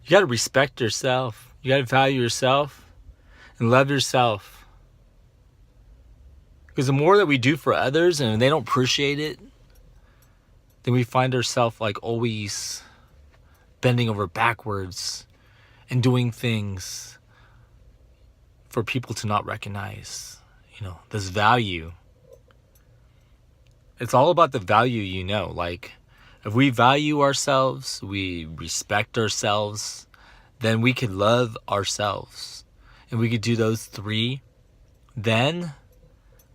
You got to respect yourself. You got to value yourself and love yourself. Because the more that we do for others and they don't appreciate it, then we find ourselves like always bending over backwards and doing things for people to not recognize, this value. It's all about the value, like if we value ourselves, we respect ourselves, then we could love ourselves. And we could do those three, then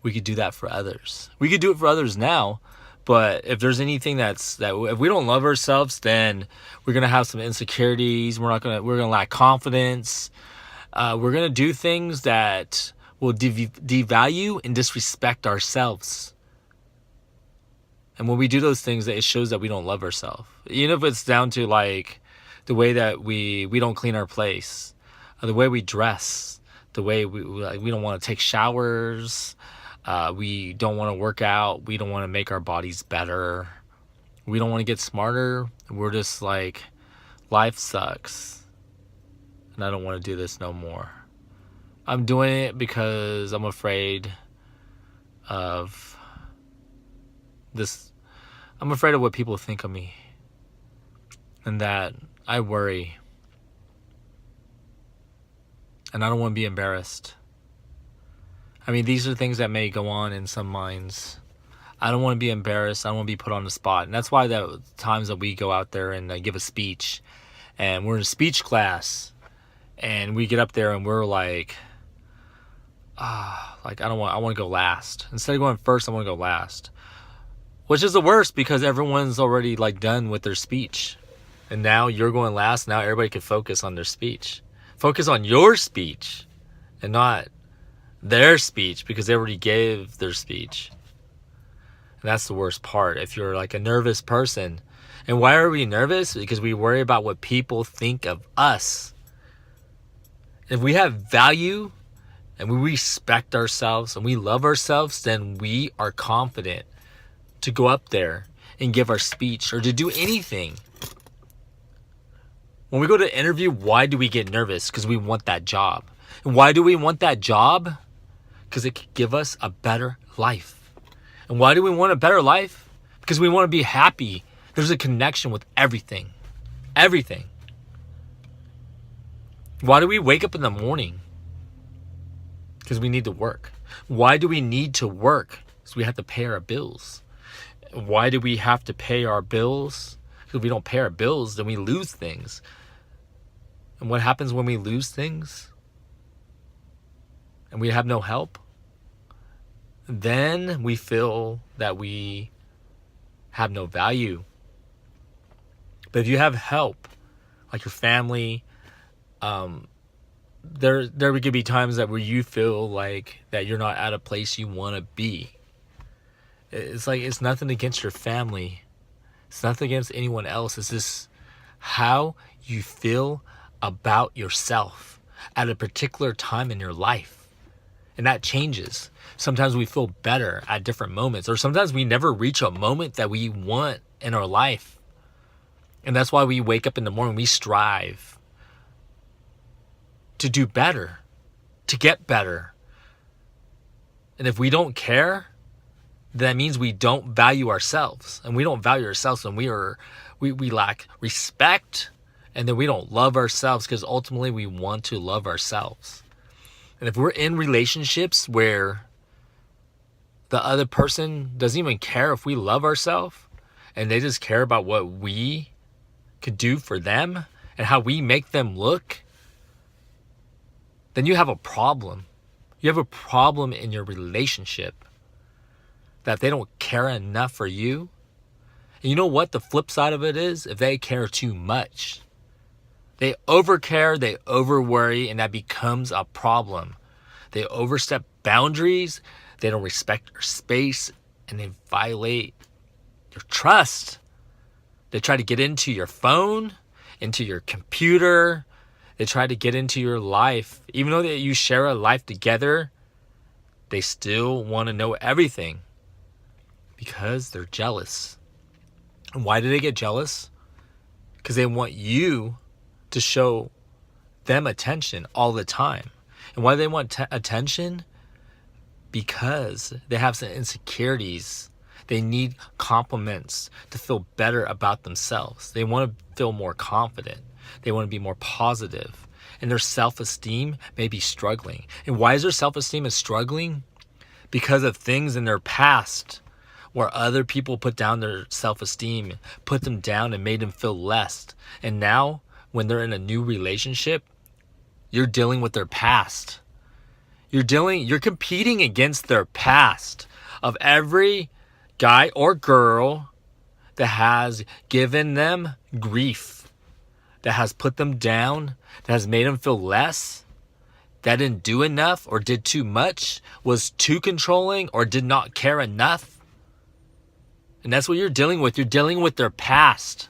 we could do that for others. We could do it for others now, but if there's anything that if we don't love ourselves, then we're gonna have some insecurities. We're gonna lack confidence. We're gonna do things that will devalue and disrespect ourselves. And when we do those things, it shows that we don't love ourselves. Even if it's down to like the way that we don't clean our place, the way we dress, the way we don't want to take showers. We don't want to work out. We don't want to make our bodies better. We don't want to get smarter. We're just like, life sucks. And I don't want to do this no more. I'm doing it because I'm afraid of this. I'm afraid of what people think of me. And that I worry. And I don't want to be embarrassed. I mean, these are things that may go on in some minds. I don't want to be embarrassed. I don't want to be put on the spot. And that's why the times that we go out there and give a speech, and we're in a speech class, and we get up there and we're like, I want to go last. Instead of going first, I want to go last. Which is the worst because everyone's already like done with their speech. And now you're going last. Now everybody can focus on their speech. Focus on your speech and not their speech because they already gave their speech. And that's the worst part. If you're like a nervous person. And why are we nervous? Because we worry about what people think of us. If we have value and we respect ourselves and we love ourselves, then we are confident to go up there and give our speech or to do anything. When we go to interview, why do we get nervous? Because we want that job. And why do we want that job? Because it could give us a better life. And why do we want a better life? Because we want to be happy. There's a connection with everything. Everything. Why do we wake up in the morning? Because we need to work. Why do we need to work? Because we have to pay our bills. Why do we have to pay our bills? Because if we don't pay our bills, then we lose things. And what happens when we lose things? And we have no help? Then we feel that we have no value. But if you have help, like your family, there could be times that where you feel like that you're not at a place you want to be. It's like it's nothing against your family. It's nothing against anyone else. It's just how you feel about yourself at a particular time in your life. And that changes. Sometimes we feel better at different moments, or sometimes we never reach a moment that we want in our life. And that's why we wake up in the morning, we strive to do better, to get better. And if we don't care, that means we don't value ourselves. And we don't value ourselves, and we lack respect, and then we don't love ourselves because ultimately we want to love ourselves. And if we're in relationships where the other person doesn't even care if we love ourselves, and they just care about what we could do for them and how we make them look, then you have a problem. You have a problem in your relationship that they don't care enough for you. And you know what the flip side of it is? If they care too much. They overcare, they overworry, and that becomes a problem. They overstep boundaries, they don't respect your space, and they violate your trust. They try to get into your phone, into your computer. They try to get into your life. Even though that you share a life together, they still want to know everything because they're jealous. And why do they get jealous? Because they want you to show them attention all the time. And why do they want attention? Because they have some insecurities. They need compliments to feel better about themselves. They want to feel more confident. They want to be more positive. And their self-esteem may be struggling. And why is their self-esteem is struggling? Because of things in their past where other people put down their self-esteem, put them down and made them feel less. And now, when they're in a new relationship, you're dealing with their past. You're competing against their past of every guy or girl that has given them grief, that has put them down, that has made them feel less, that didn't do enough or did too much, was too controlling or did not care enough. And that's what you're dealing with. You're dealing with their past.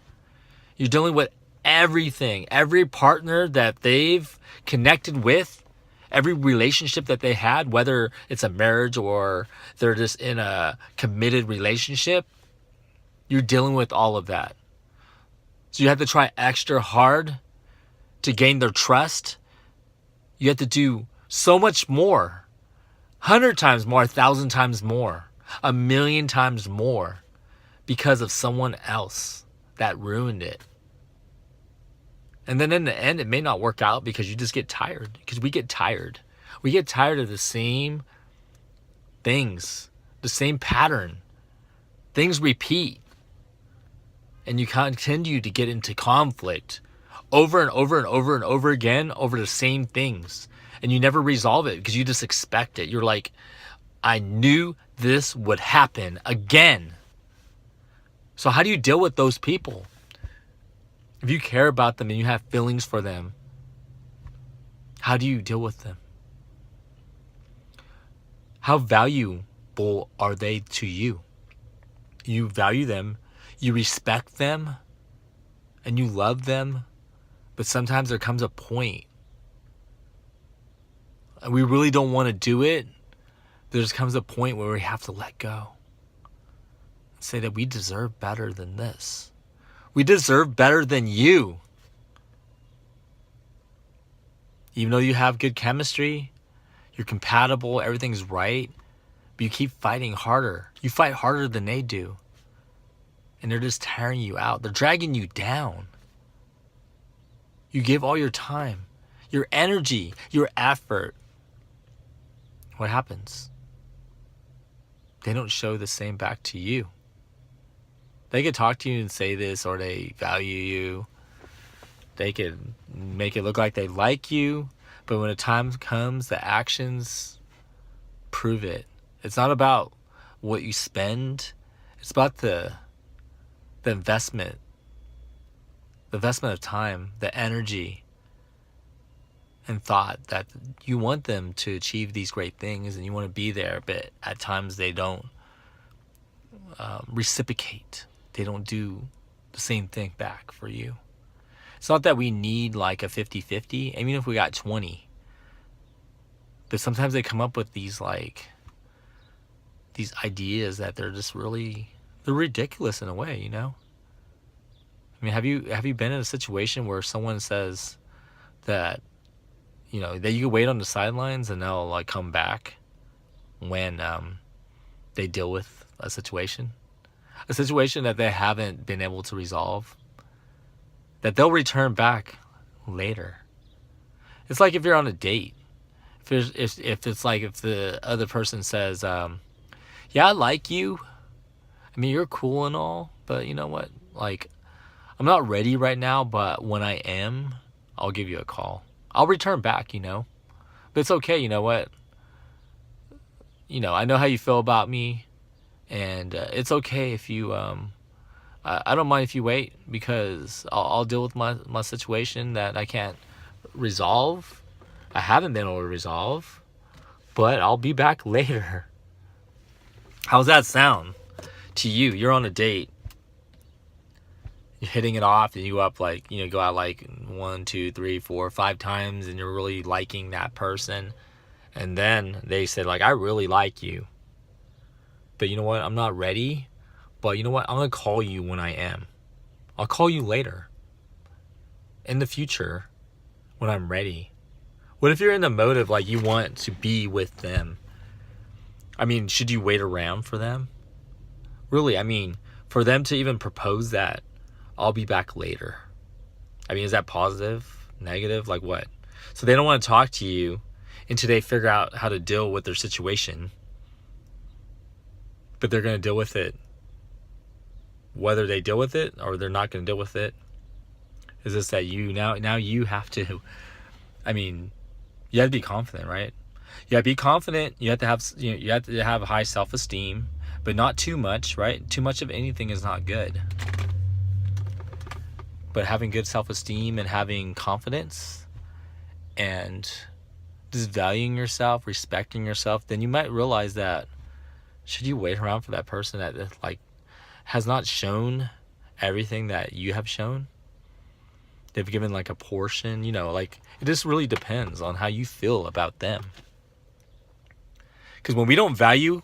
You're dealing with everything, every partner that they've connected with, every relationship that they had, whether it's a marriage or they're just in a committed relationship, you're dealing with all of that. So you have to try extra hard to gain their trust. You have to do so much more, 100 times more, 1,000 times more, 1,000,000 times more because of someone else that ruined it. And then in the end, it may not work out because you just get tired. Because we get tired. We get tired of the same things, the same pattern. Things repeat. And you continue to get into conflict over and over and over and over again over the same things. And you never resolve it because you just expect it. You're like, I knew this would happen again. So how do you deal with those people? If you care about them and you have feelings for them, how do you deal with them? How valuable are they to you? You value them, you respect them, and you love them, but sometimes there comes a point, and we really don't want to do it. There just comes a point where we have to let go and say that we deserve better than this. We deserve better than you. Even though you have good chemistry, you're compatible, everything's right, but you keep fighting harder. You fight harder than they do. And they're just tearing you out. They're dragging you down. You give all your time, your energy, your effort. What happens? They don't show the same back to you. They could talk to you and say this, or they value you. They could make it look like they like you. But when the time comes, the actions prove it. It's not about what you spend. It's about the investment. The investment of time, the energy, and thought that you want them to achieve these great things and you want to be there. But at times they don't reciprocate. They don't do the same thing back for you. It's not that we need like a 50-50, even if we got 20. But sometimes they come up with these ideas that they're just they're ridiculous in a way, you know? I mean, have you been in a situation where someone says that, you know, that you can wait on the sidelines and they'll like come back when they deal with a situation that they haven't been able to resolve, that they'll return back later. It's like if you're on a date. If the other person says, yeah, I like you. I mean, you're cool and all, but you know what? Like, I'm not ready right now, but when I am, I'll give you a call. I'll return back, you know. But it's okay, you know what? You know, I know how you feel about me, and it's okay if you, I don't mind if you wait, because I'll deal with my situation that I can't resolve. I haven't been able to resolve, but I'll be back later. How's that sound to you? You're on a date. You're hitting it off, and you go out like 1, 2, 3, 4, 5 times, and you're really liking that person. And then they said, like, I really like you. But you know what? I'm not ready. But you know what? I'm going to call you when I am. I'll call you later. in the future when I'm ready? What if you're in the motive like you want to be with them? I mean, should you wait around for them? Really, I mean, for them to even propose that, I'll be back later. I mean, is that positive, negative, like what? So they don't want to talk to you until they figure out how to deal with their situation. But they're going to deal with it whether they deal with it or they're not going to deal with it. Is this that you now you have to, I mean, you have to be confident, right? You have to be confident. You have to have, you have to have high self-esteem, but not too much, right? Too much of anything is not good. But having good self-esteem and having confidence and just valuing yourself, respecting yourself, then you might realize that should you wait around for that person that like has not shown everything that you have shown? They've given like a portion, like it just really depends on how you feel about them. Because when we don't value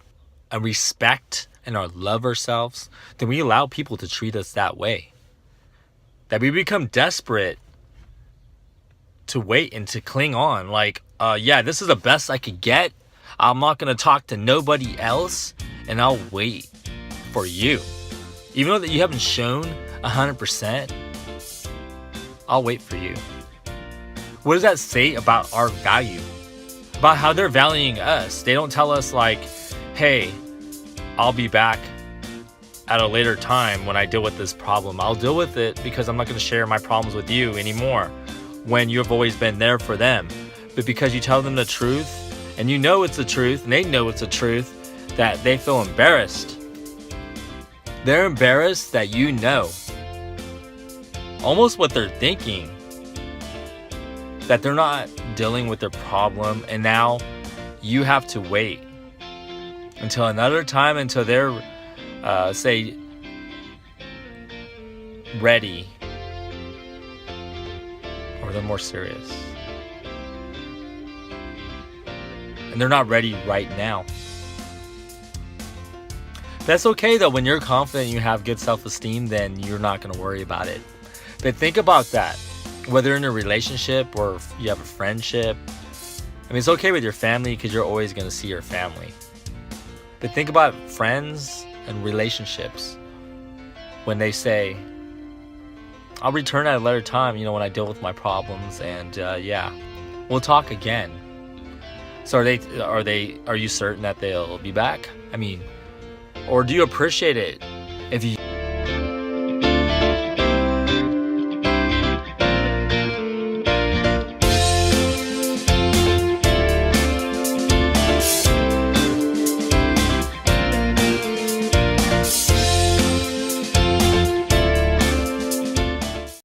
and respect and love ourselves, then we allow people to treat us that way. That we become desperate to wait and to cling on. Like, yeah, this is the best I could get. I'm not going to talk to nobody else. And I'll wait for you. Even though that you haven't shown 100%, I'll wait for you. What does that say about our value? About how they're valuing us. They don't tell us like, hey, I'll be back at a later time when I deal with this problem. I'll deal with it because I'm not going to share my problems with you anymore when you've always been there for them. But because you tell them the truth and you know it's the truth and they know it's the truth, that they feel embarrassed. They're embarrassed that you know almost what they're thinking, that they're not dealing with their problem, and now you have to wait until another time, until they're say ready or they're more serious, and they're not ready right now. That's okay though. When you're confident, you have good self-esteem, then you're not going to worry about it. But think about that. Whether in a relationship or if you have a friendship, I mean, it's okay with your family because you're always going to see your family. But think about friends and relationships when they say, I'll return at a later time, when I deal with my problems, and yeah, we'll talk again. So are you certain that they'll be back? I mean, or do you appreciate it if you